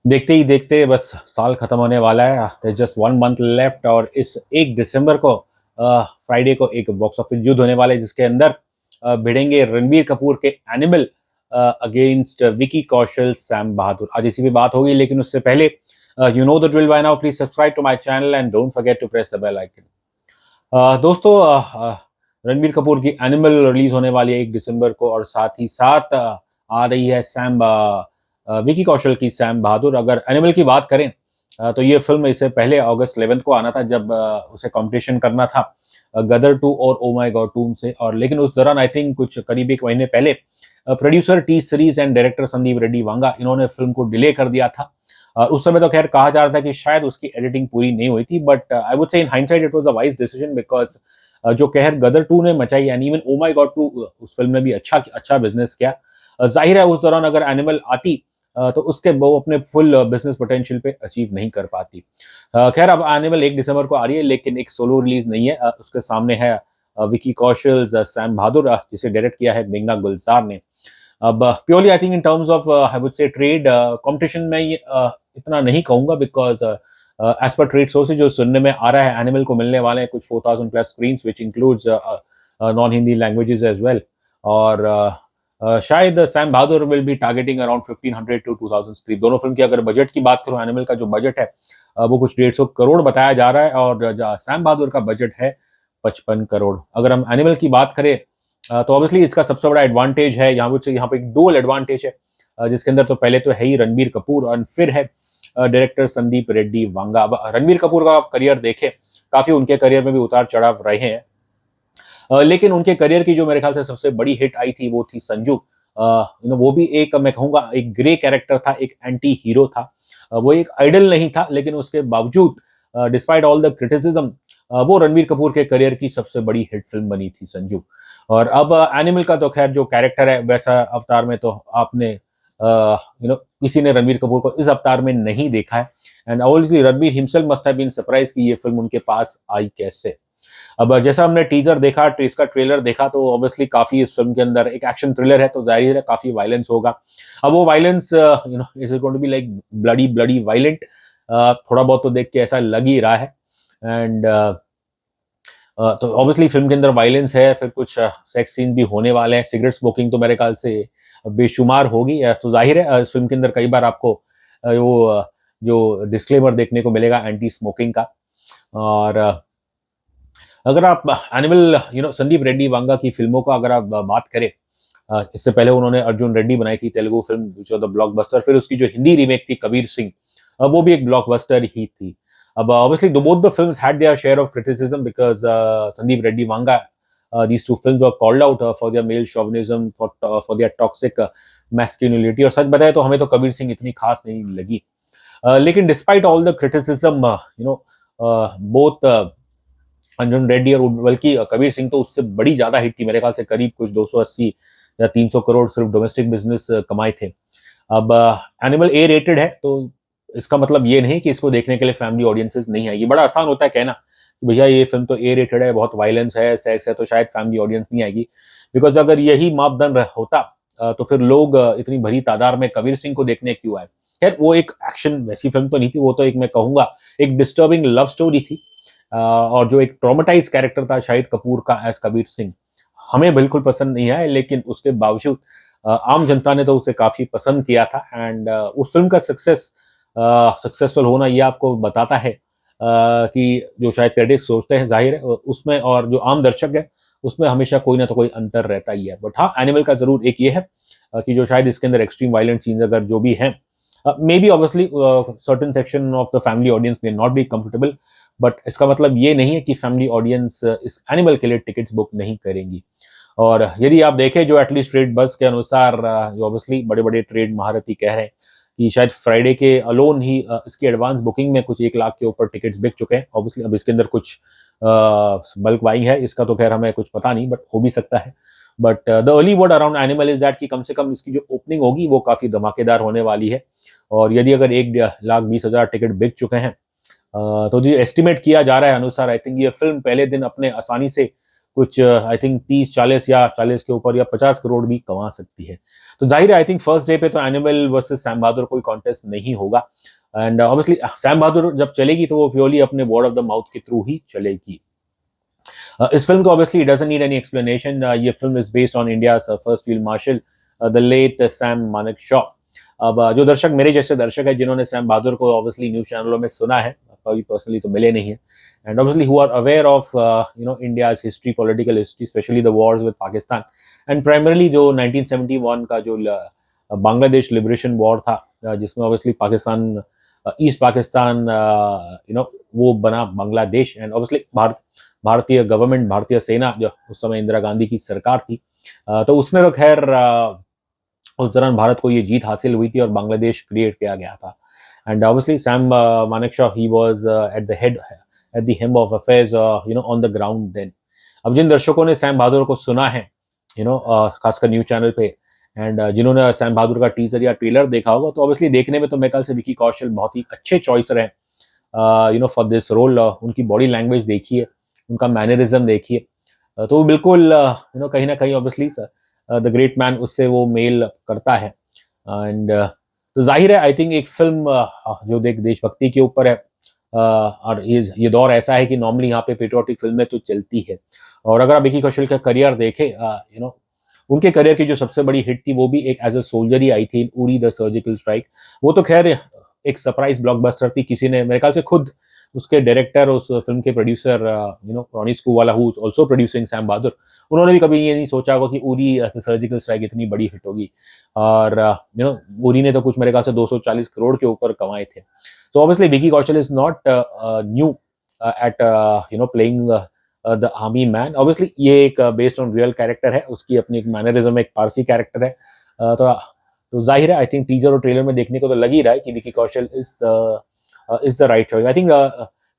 देखते ही देखते बस साल खत्म होने वाला है। जस्ट 1 मंथ लेफ्ट और इस 1 दिसंबर को फ्राइडे को एक बॉक्स ऑफिस युद्ध होने वाला है जिसके अंदर भिड़ेंगे रणबीर कपूर के एनिमल अगेंस्ट विकी कौशल सैम बहादुर। आज इसी पे बात होगी, लेकिन उससे पहले you know the drill by now. Please subscribe to my channel and don't forget to press the bell icon. दोस्तों, रणबीर कपूर की एनिमल रिलीज होने वाली है 1 दिसंबर को, और साथ ही साथ आ रही है विकी कौशल की सैम बहादुर। अगर एनिमल की बात करें तो ये फिल्म इससे पहले अगस्त 11 को आना था, जब उसे कॉम्पिटिशन करना था गदर 2 और ओ माई गॉड 2 से। और लेकिन उस दौरान आई थिंक कुछ करीब 1 महीने पहले producer T series and director Sandeep Reddy Vanga इन्होंने फिल्म को डिले कर दिया था। उस समय तो खैर कहा जा रहा था कि शायद उसकी एडिटिंग पूरी नहीं हुई थी, but I would say in hindsight it was a wise decision, because जो कहर गदर 2 ने मचाई and even oh my God 2 उस फिल्म ने भी अच्छा अच्छा बिजनेस किया। जाहिर है उस दौरान अगर एनिमल आती तो उसके वो अपने फुल बिजनेस पोटेंशियल पे अचीव नहीं कर पाती। खैर अब एनिमल 1 दिसंबर को आ रही है, लेकिन एक सोलो रिलीज नहीं है। उसके सामने है विकी कौशल सैम बहादुर, जिसे डायरेक्ट किया है मेघना गुलजार ने। अब purely I think in terms of I would say trade competition में इतना नहीं कहूंगा, because as per trade sources जो सुनने में आ रहा है एनिमल को मिलने वाले हैं कुछ 4000 plus screen which includes non Hindi languages as well. और शायद Sam Bahadur will be targeting around 1500 to 2000 screen. दोनों फिल्म की अगर बजट की बात करूं, एनिमल का जो बजट है वो कुछ 150 करोड़ बताया जा रहा है, और सैम बहादुर का बजट है 55 करोड़। अगर हम एनिमल की बात करें तो ऑब्वियसली इसका सबसे बड़ा एडवांटेज है यहाँ पे एक डुअल एडवांटेज है, जिसके अंदर तो पहले तो है ही रणबीर कपूर और फिर है डायरेक्टर संदीप रेड्डी वांगा। अब रणबीर कपूर का आप करियर देखें, काफी उनके करियर में भी उतार चढ़ाव रहे हैं, लेकिन उनके करियर की जो मेरे ख्याल से सबसे बड़ी हिट आई थी वो थी संजू। वो भी एक मैं कहूंगा एक ग्रे कैरेक्टर था, एक एंटी हीरो था। वो एक आइडल नहीं था, लेकिन उसके बावजूद डिस्पाइट ऑल द क्रिटिसिज्म वो रणबीर कपूर के करियर की सबसे बड़ी हिट फिल्म बनी थी संजू। और अब एनिमल का तो खैर जो कैरेक्टर है वैसा अवतार में तो आपने किसी ने रणबीर कपूर को इस अवतार में नहीं देखा है, and obviously Ranbir himself must have been surprise कि ये फिल्म उनके पास आई कैसे। अब जैसा हमने टीजर देखा, इसका ट्रेलर देखा, तो ऑब्वियसली काफी इस फिल्म के अंदर एक एक्शन थ्रिलर है, तो जाहिर है काफी वायलेंस होगा। अब वो violence is going to be like bloody bloody violent. थोड़ा बहुत तो देख के ऐसा लग ही रहा है। एंड तो ऑब्वियसली फिल्म के अंदर वायलेंस है, फिर कुछ सेक्स सीन भी होने वाले हैं, सिगरेट स्मोकिंग तो मेरे ख्याल से बेशुमार होगी। तो जाहिर है इस फिल्म के अंदर कई बार आपको जो डिस्क्लेमर देखने को मिलेगा एंटी स्मोकिंग का। और अगर आप एनिमल संदीप रेड्डी वांगा की फिल्मों का अगर आप बात करें, इससे पहले उन्होंने अर्जुन रेड्डी बनाई थी तेलुगु फिल्म जो द ब्लॉकबस्टर, फिर उसकी जो हिंदी रीमेक थी कबीर सिंह, वो भी एक ब्लॉकबस्टर ही थी। अब obviously both the films had their share of criticism because Sandeep Reddy Vanga, these two films were called out for their male chauvinism, for their toxic masculinity। और सच बताए तो हमें तो कबीर सिंह इतनी खास नहीं लगी, लेकिन despite all the criticism both Arjun Reddy और बल्कि कबीर सिंह तो उससे बड़ी ज्यादा हिट थी, मेरे ख्याल से करीब कुछ 280 या 300 करोड़ सिर्फ डोमेस्टिक बिजनेस कमाए थे। अब एनिमल ए रेटेड है, तो इसका मतलब ये नहीं कि इसको देखने के लिए फैमिली ऑडियंसेस नहीं आएगी। बड़ा आसान होता है कहना कि भैया ये फिल्म तो ए रेटेड है, बहुत वायलेंस है, सेक्स है, तो शायद फैमिली ऑडियंस नहीं आएगी। बिकॉज अगर यही मापदंड होता तो फिर लोग इतनी भरी तादाद में कबीर सिंह को देखने क्यों आए। खैर वो एक एक्शन वैसी फिल्म तो नहीं थी, वो तो एक मैं कहूंगा एक डिस्टर्बिंग लव स्टोरी थी, और जो एक ट्रॉमेटाइज कैरेक्टर था शाहिद कपूर का एज कबीर सिंह, हमें बिल्कुल पसंद नहीं आया, लेकिन उसके बावजूद आम जनता ने तो उसे काफी पसंद किया था। एंड उस फिल्म का सक्सेसफुल होना ये आपको बताता है कि जो शायद क्रिटिक्स सोचते हैं जाहिर है उसमें और जो आम दर्शक है उसमें हमेशा कोई ना तो कोई अंतर रहता ही है। बट हाँ, एनिमल का जरूर एक ये है कि जो शायद इसके अंदर एक्सट्रीम वायलेंट सीन्स अगर जो भी हैं, may be obviously certain section of the family audience may not be comfortable, but इसका मतलब ये नहीं है कि फैमिली ऑडियंस इस एनिमल के लिए टिकट्स बुक नहीं करेंगी। और यदि आप देखें जो एटलीस्ट ट्रेड बस के अनुसार, जो ऑब्वियसली बड़े बड़े ट्रेड महारथी कह रहे हैं कि शायद फ्राइडे के अलोन ही इसकी एडवांस बुकिंग में कुछ 1 लाख के ऊपर टिकट्स बिक चुके हैं। ऑब्वियसली अब इसके अंदर कुछ बल्क बाइंग है, इसका तो खैर हमें कुछ पता नहीं, बट हो भी सकता है। But the early word around animal is that कि कम से कम इसकी जो ओपनिंग होगी वो काफी धमाकेदार होने वाली है। और यदि अगर 1,20,000 टिकट बिक चुके हैं, तो जो एस्टिमेट किया जा रहा है अनुसार, आई थिंक ये फिल्म पहले दिन अपने आसानी से कुछ आई थिंक 30-40 या 40 के ऊपर या 50 करोड़ भी कमा सकती है। तो जाहिर है आई थिंक फर्स्ट डे पे तो एनिमल वर्सेस सैम बहादुर कोई कॉन्टेस्ट नहीं होगा। एंड ऑब्वियसली सैम बहादुर जब चलेगी तो वो प्योरली अपने वर्ड ऑफ द माउथ के थ्रू ही चलेगी। इस फिल्म को obviously doesn't need any explanation. ये film is based on India first field marshal the late Sam Manekshaw. अब जो दर्शक मेरे जैसे दर्शक है जिन्होंने सैम बहादुर को ऑब्वियसली न्यूज चैनलों में सुना है, कभी पर्सनली तो मिले नहीं है, and obviously who are aware of India's history, political history, specially the wars with Pakistan, and primarily जो 1971 का जो बांग्लादेश लिबरेशन वॉर था, जिसमें ऑब्वियसली पाकिस्तान, ईस्ट पाकिस्तान वो बना बांग्लादेश, एंड ऑब्वियसली भारतीय गवर्नमेंट, भारतीय सेना जो उस समय इंदिरा गांधी की सरकार थी, तो उसमें तो खैर उस दौरान भारत को ये जीत हासिल हुई थी और बांग्लादेश क्रिएट किया गया था। And obviously Sam Manekshaw he was at the head, at the helm of affairs on the ground then. अब जिन दर्शकों ने सैम बहादुर को सुना है खासकर न्यूज चैनल पे, एंड जिन्होंने सैम बहादुर का टीजर या ट्रेलर देखा होगा, तो ऑब्वियसली देखने में तो मेरे ख्याल से विकी कौशल बहुत ही अच्छे चॉइस रहे फॉर दिस रोल। उनकी बॉडी लैंग्वेज देखिए, उनका मैनरिज्म देखिए, तो वो बिल्कुल कहीं ना कहीं ऑब्वियसली द ग्रेट मैन उससे वो मेल करता है। एंड तो जाहिर है आई थिंक एक फिल्म जो देशभक्ति के ऊपर है, और ये दौर ऐसा है कि नॉर्मली यहाँ पे पेट्रियोटिक फिल्में तो चलती है। और अगर आप विकी कौशल का करियर देखें, उनके करियर की जो सबसे बड़ी हिट थी वो भी एक एज अ सोल्जर ही आई थी, उरी द सर्जिकल स्ट्राइक। वो तो खैर एक सरप्राइज ब्लॉकबस्टर थी। किसी ने, मेरे ख्याल से खुद उसके डायरेक्टर, उस फिल्म के producer Ronnie Screwvala who is also producing Sam Bahadur, उन्होंने भी कभी ये नहीं सोचा होगा कि उरी द सर्जिकल स्ट्राइक इतनी बड़ी हिट होगी। और उरी ने तो कुछ मेरे ख्याल से 240 करोड़ के ऊपर कमाए थे। So obviously Vicky Kaushal is not new at playing the army man. Obviously ये एक based on real character है, उसकी अपनी एक मैनरिज्म, एक पारसी कैरेक्टर है। तो जाहिर है आई थिंक टीजर और ट्रेलर में देखने को तो लग ही रहा है कि Vicky Kaushal is the right choice. I think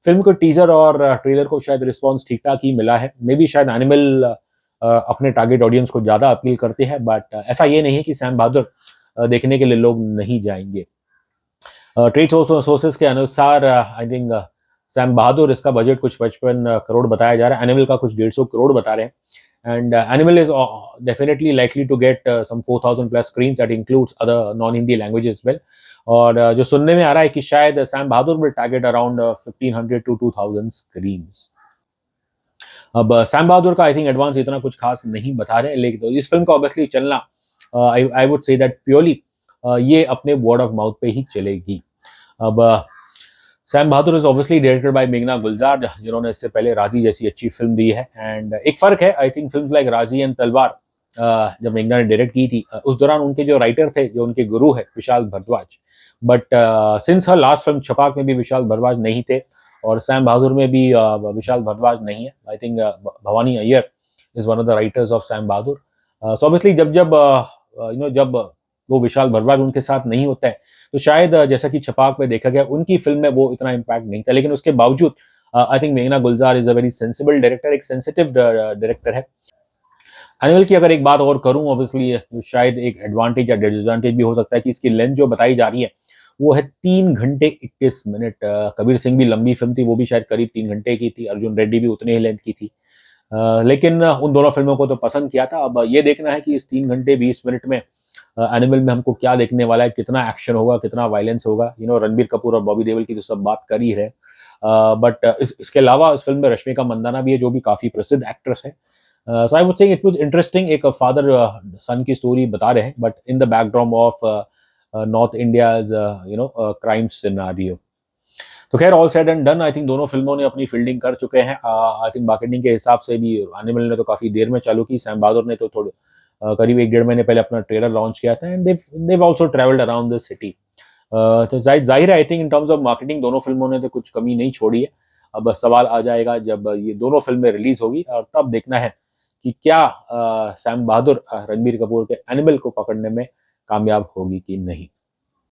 film को टीजर और ट्रेलर को शायद रिस्पॉन्स ठीक ठाक ही मिला है। मे बी शायद एनिमल अपने टारगेट ऑडियंस को ज्यादा अपील करते हैं, बट ऐसा ये नहीं है कि सैम बहादुर देखने के लिए लोग नहीं जाएंगे। ट्रेड सोर्सेस के अनुसार आई थिंक सैम बहादुर, इसका बजट कुछ 55 करोड़ बताया जा रहा है, एनिमल का कुछ 150 करोड़ बता रहे हैं। And Animal is definitely likely to get some 4000 plus screens, that includes other non Hindi languages well. और जो सुनने में आ रहा है कि शायद Sam Bahadur will target around 1500 to 2000 screens. अब सैम बहादुर का आई थिंक एडवांस इतना कुछ खास नहीं बता रहे, लेकिन तो इस फिल्म का ऑब्वियसली चलना आई वुड से दैट प्योरली ये अपने वर्ड ऑफ माउथ पे ही चलेगी। अब सैम बहादुर इज ऑब्वियसली डायरेक्टेड बाय मेघना गुलजार, जिन्होंने इससे पहले राजी जैसी अच्छी फिल्म दी है। एंड एक फर्क है आई थिंक, फिल्म लाइक राजी एंड तलवार जब मेघना ने डायरेक्ट की थी, उस दौरान उनके जो राइटर थे, जो उनके गुरु है Vishal Bhardwaj, but since her last film Chhapaak में भी विशाल भारद्वाज नहीं थे, और सैम बहादुर में भी विशाल भारद्वाज नहीं है। I think Bhavani Iyer is one of the writers of Sam Bahadur. So obviously जब वो विशाल भारद्वाज उनके साथ नहीं होता है, तो शायद जैसा कि छपाक में देखा गया, उनकी फिल्म में वो इतना इम्पैक्ट नहीं था। लेकिन उसके बावजूद आई थिंक मेघना Gulzar is a very sensible director, एक सेंसिटिव डायरेक्टर है। एनिमल की अगर एक बात और करूं, ऑब्वियसली जो शायद एक एडवांटेज या डिसएडवांटेज भी हो सकता है कि इसकी लेंथ जो बताई जा रही है वो है 3 घंटे 21 मिनट। कबीर सिंह भी लंबी फिल्म थी, वो भी शायद करीब 3 घंटे की थी, अर्जुन रेड्डी भी उतने ही लेंथ की थी। लेकिन उन दोनों फिल्मों को तो पसंद किया था। अब ये देखना है कि इस 3 घंटे 20 मिनट में एनिमल में हमको क्या देखने वाला है, कितना एक्शन होगा, कितना वायलेंस होगा। रणबीर कपूर और बॉबी देओल की तो सब बात कर ही रहे, बट इसके अलावा इस फिल्म में रश्मिका मंदाना भी है, जो भी काफी प्रसिद्ध एक्ट्रेस है। So I would say it was interesting. एक फादर सन की स्टोरी बता रहे हैं, but in the backdrop of North India's crime scenario. तो खैर all said and done, I think दोनों फिल्मों ने अपनी फील्डिंग कर चुके हैं। आई थिंक मार्केटिंग के हिसाब से भी एनिमल ने तो काफी देर में चालू की, सैम बहादुर ने तो थोड़े करीब 1-1.5 महीने पहले अपना ट्रेलर लॉन्च किया था, and they've also travelled around the city. तो जाहिर है I think in terms of marketing दोनों फिल्मों ने तो कुछ कमी नहीं छोड़ी है। अब सवाल आ जाएगा जब ये दोनों फिल्में रिलीज होगी, और तब देखना है कि क्या सैम बहादुर रणबीर कपूर के एनिमल को पकड़ने में कामयाब होगी कि नहीं।